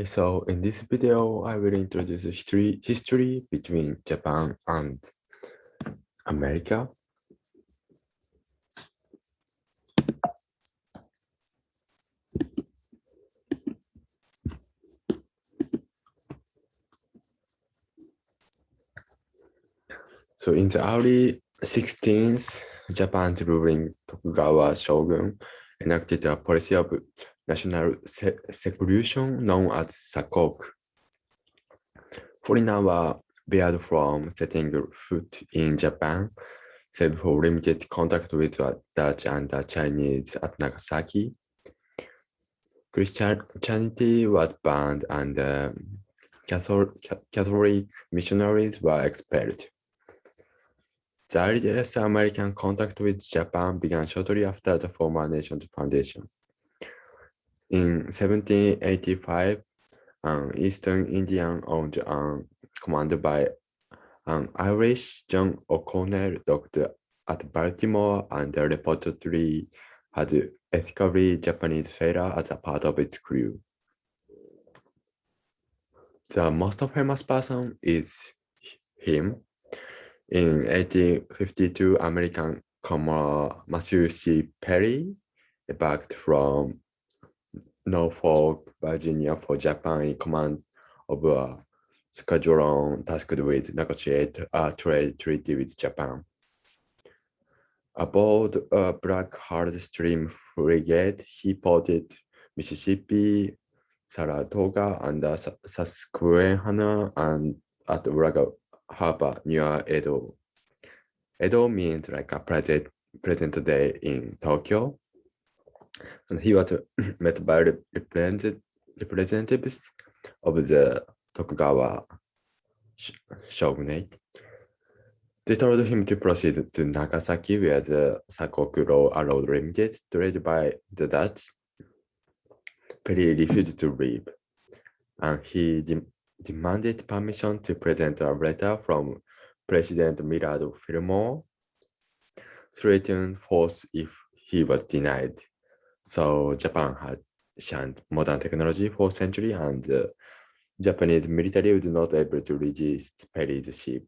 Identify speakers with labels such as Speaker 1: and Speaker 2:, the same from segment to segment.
Speaker 1: So in this video, I will introduce history between Japan and America. So in the early 16th, Japan's ruling Tokugawa shogun enacted a policy of national seclusion known as Sakoku. Foreigners were barred from setting foot in Japan, save for limited contact with the Dutch and the Chinese at Nagasaki. Christianity was banned and Catholic missionaries were expelled. The earliest American contact with Japan began shortly after the former nation's foundation. In 1785, an Eastern Indian owned and commanded by an Irish John O'Connell docked at Baltimore and reportedly had ethically Japanese sailor as a part of its crew. The most famous person is him. In 1852, American Commodore Matthew C. Perry embarked from Norfolk, Virginia for Japan in command of a squadron tasked with negotiate a trade treaty with Japan. Aboard a Black Hard Stream frigate, he ported Mississippi, Saratoga, and Susquehanna, and at Uraga Harbor near Edo. Edo means like a present day in Tokyo. And he was met by representatives of the Tokugawa shogunate. They told him to proceed to Nagasaki, where the Sakoku law allowed limited trade by the Dutch. Perry refused to leave, and he demanded permission to present a letter from President Millard Fillmore, threatening force if he was denied. So Japan had shunned modern technology for centuries, and the Japanese military was not able to resist Perry's ship.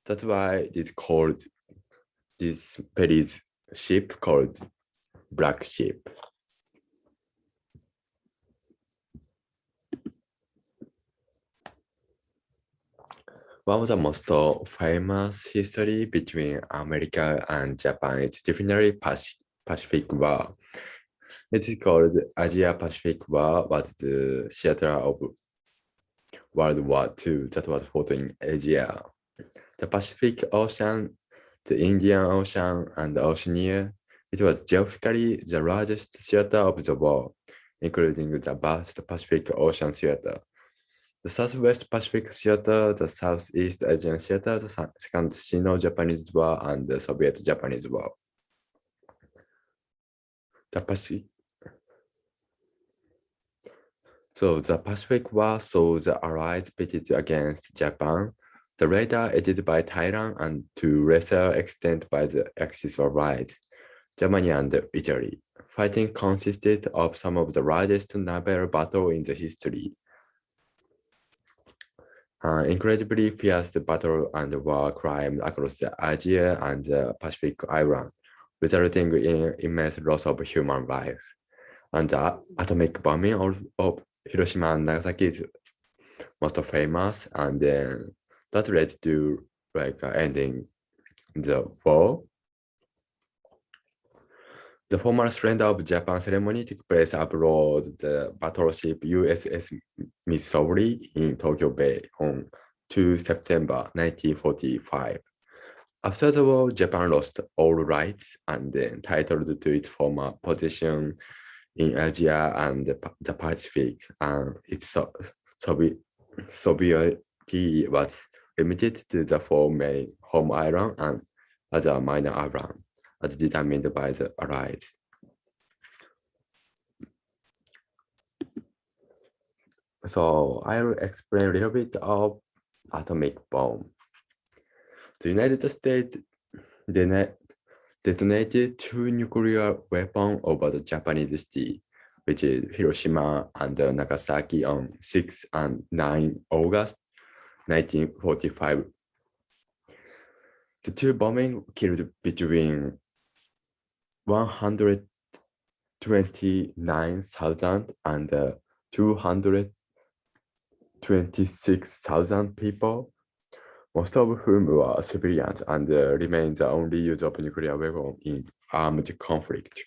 Speaker 1: That's why it's called this Perry's ship called Black Ship. One of the most famous history between America and Japan is definitely Pacific War. It is called Asia-Pacific War, was the theater of World War II that was fought in Asia. The Pacific Ocean, the Indian Ocean, and Oceania. It was geographically the largest theater of the war, including the vast Pacific Ocean Theater. The Southwest Pacific Theater, the Southeast Asian Theater, the Second Sino-Japanese War, and the Soviet-Japanese War. The Pacific War saw the Allies pitted against Japan, the latter aided by Thailand and to lesser extent by the Axis Allies, Germany and Italy. Fighting consisted of some of the largest naval battles in the history. Incredibly fierce battle and war crime across Asia and the Pacific Island, resulting in immense loss of human life. And the atomic bombing of Hiroshima and Nagasaki is most famous, and then that led to ending the war. The formal surrender of Japan ceremony took place aboard the battleship USS Missouri in Tokyo Bay on 2 September 1945. After the war, Japan lost all rights and then entitled to its former position in Asia and the Pacific, and its sovereignty was limited to the four main home islands and other minor islands, as determined by the Allies. So I'll explain a little bit of atomic bomb. The United States detonated two nuclear weapons over the Japanese city, which is Hiroshima and Nagasaki on 6 and 9 August 1945. The two bombings killed between 129,000 and 226,000 people, most of whom were civilians and remained the only use of nuclear weapons in armed conflict.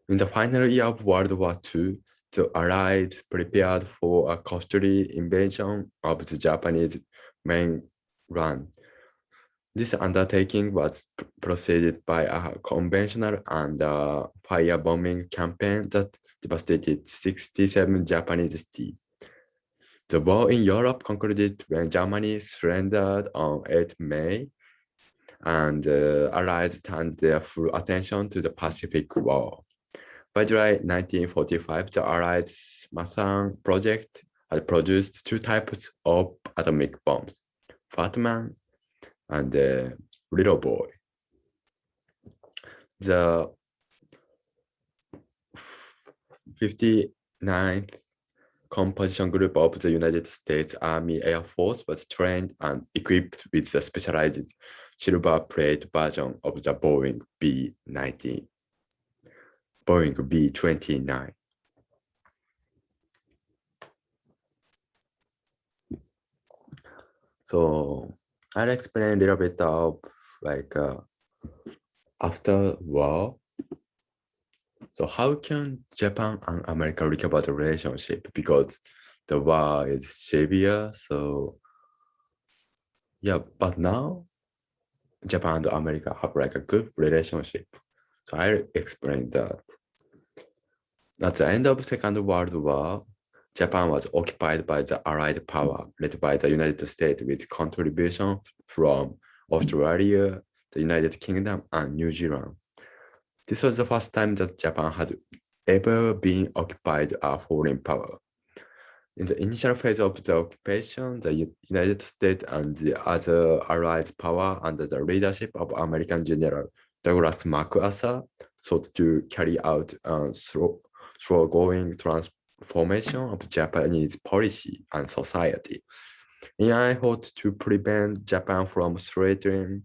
Speaker 1: In the final year of World War II, the Allies prepared for a costly invasion of the Japanese mainland. This undertaking was preceded by a conventional and firebombing campaign that devastated 67 Japanese cities. The war in Europe concluded when Germany surrendered on 8 May, and Allies turned their full attention to the Pacific War. By July 1945, the Allies' Manhattan Project had produced two types of atomic bombs, Fat Man and Little Boy. The 59th Composition Group of the United States Army Air Force was trained and equipped with the specialized silver plate version of the Boeing B-29. So I'll explain a little bit of after war. So how can Japan and America recover the relationship? Because the war is severe. So yeah, but now Japan and America have a good relationship. So I'll explain that. At the end of the Second World War, Japan was occupied by the Allied power led by the United States with contribution from Australia, the United Kingdom, and New Zealand. This was the first time that Japan had ever been occupied a foreign power. In the initial phase of the occupation, the United States and the other Allied power under the leadership of American General Douglas MacArthur sought to carry out a slow-going transformation of Japanese policy and society in an effort to prevent Japan from threatening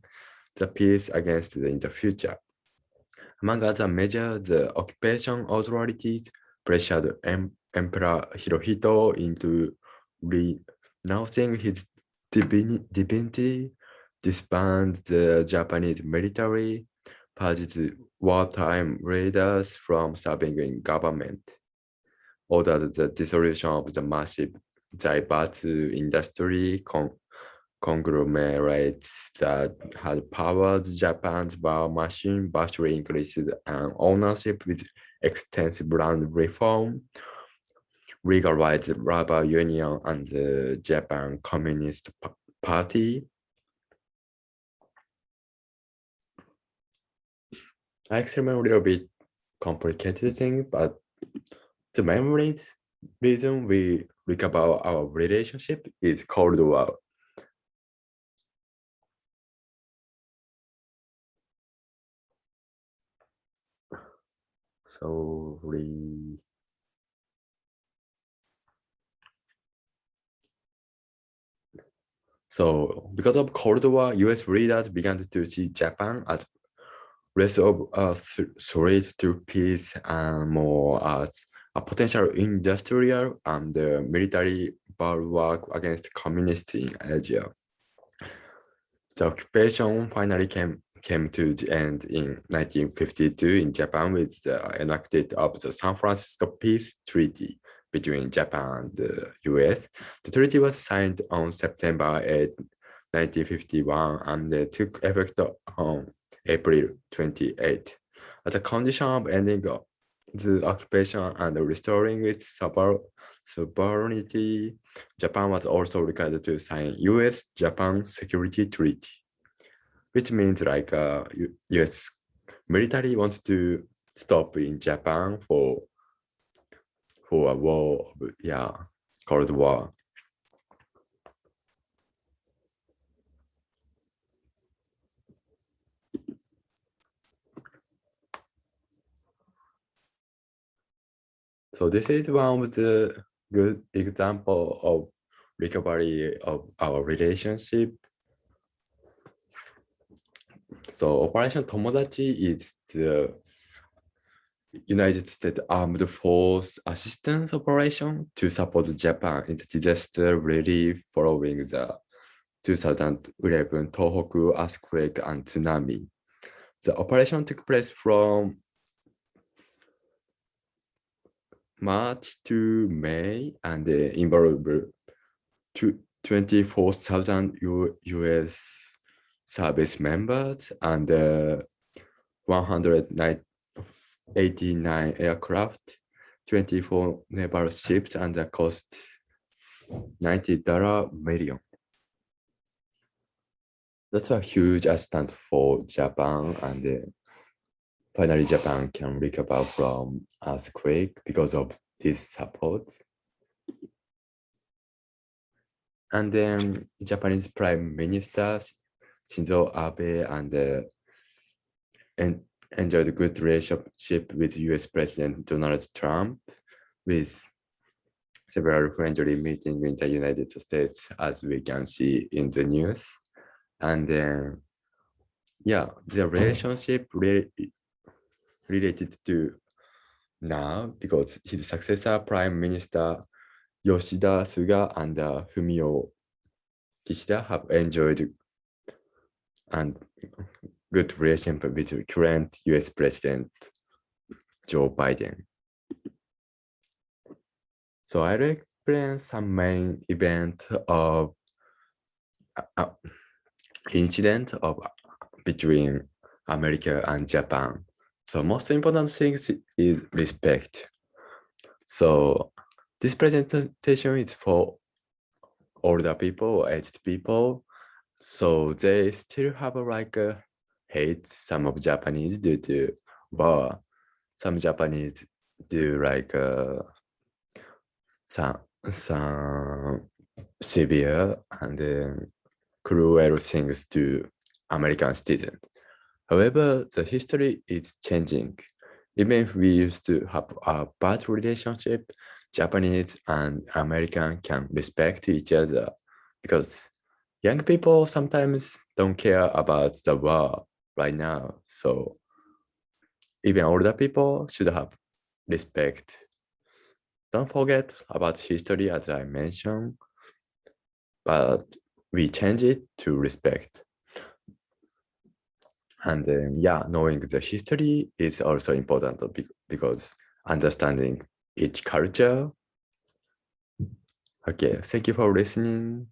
Speaker 1: the peace in the future. Among other measures, the occupation authorities pressured Emperor Hirohito into renouncing his divinity, disband the Japanese military, purged wartime raiders from serving in government, ordered the dissolution of the massive Zaibatsu industry conglomerates that had powered Japan's war machine, vastly increased ownership with extensive land reform, legalized labor union and the Japan Communist Party. I explain a little bit complicated thing, but the main reason we recover our relationship is Cold War. So because of Cold War, US leaders began to see Japan as less of a threat to peace and more as a potential industrial and military bulwark against communists in Asia. The occupation finally came to the end in 1952 in Japan with the enactment of the San Francisco Peace Treaty between Japan and the US. The treaty was signed on September 8, 1951 and took effect on April 28. As a condition of ending the occupation and restoring its sovereignty, Japan was also required to sign US-Japan Security Treaty, which means US military wants to stop in Japan for a war, Cold War. So this is one of the good example of recovery of our relationship. So Operation Tomodachi is the United States Armed Force assistance operation to support Japan in the disaster relief following the 2011 Tohoku earthquake and tsunami. The operation took place from March to May and involved 24,000 US service members and 189 aircraft, 24 naval ships, and the cost $90 million. That's a huge assistance for Japan, and finally Japan can recover from earthquake because of this support. And then Japanese Prime Minister Shinzo Abe and enjoyed a good relationship with US President Donald Trump, with several friendly meetings in the United States, as we can see in the news. And then, yeah, the relationship related to now, because his successor, Prime Minister Yoshida Suga and Fumio Kishida, have enjoyed and good relationship with current US President Joe Biden. So I'll explain some main event of incident of between America and Japan. So most important thing is respect. So this presentation is for older people, aged people. So they still have hate some of Japanese due to war. Some Japanese do some severe and cruel things to American citizens. However, the history is changing. Even if we used to have a bad relationship, Japanese and American can respect each other, because young people sometimes don't care about the war right now. So even older people should have respect. Don't forget about history, as I mentioned, but we change it to respect. And then, yeah, knowing the history is also important because understanding each culture. Okay, thank you for listening.